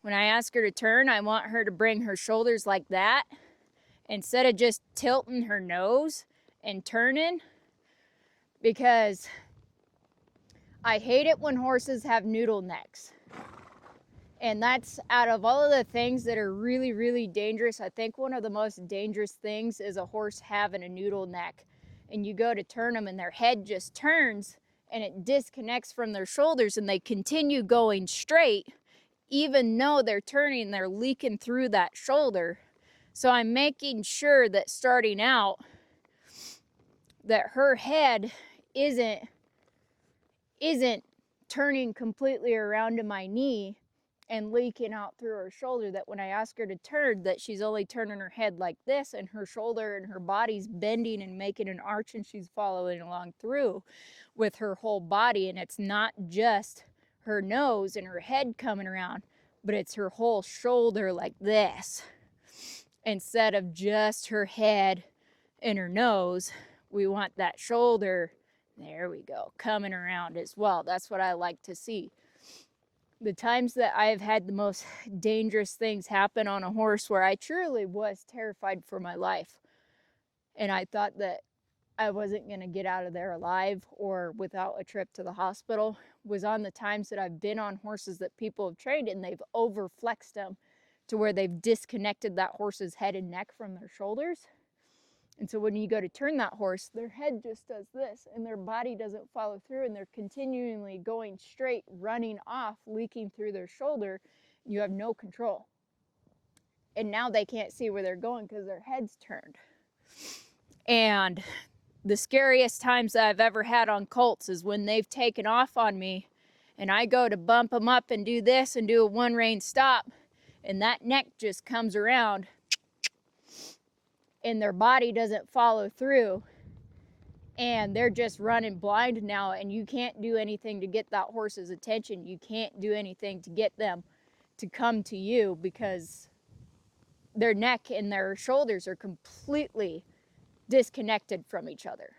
When I ask her to turn, I want her to bring her shoulders like that instead of just tilting her nose and turning, because I hate it when horses have noodle necks. And that's, out of all of the things that are really, really dangerous, I think one of the most dangerous things is a horse having a noodle neck. And you go to turn them and their head just turns and it disconnects from their shoulders and they continue going straight, even though they're turning, they're leaking through that shoulder. So I'm making sure that starting out, that her head isn't turning completely around to my knee and leaking out through her shoulder, that when I ask her to turn, that she's only turning her head like this and her shoulder and her body's bending and making an arch and she's following along through with her whole body. And it's not just her nose and her head coming around, but it's her whole shoulder like this. Instead of just her head and her nose, we want that shoulder, there we go, coming around as well. That's what I like to see. The times that I've had the most dangerous things happen on a horse where I truly was terrified for my life, and I thought that I wasn't going to get out of there alive or without a trip to the hospital, was on the times that I've been on horses that people have trained and they've overflexed them to where they've disconnected that horse's head and neck from their shoulders. And so when you go to turn that horse, their head just does this and their body doesn't follow through and they're continually going straight, running off, leaking through their shoulder. You have no control. And now they can't see where they're going because their head's turned. And the scariest times that I've ever had on colts is when they've taken off on me and I go to bump them up and do this and do a one rein stop, and that neck just comes around and their body doesn't follow through and they're just running blind now, and you can't do anything to get that horse's attention. You can't do anything to get them to come to you because their neck and their shoulders are completely disconnected from each other.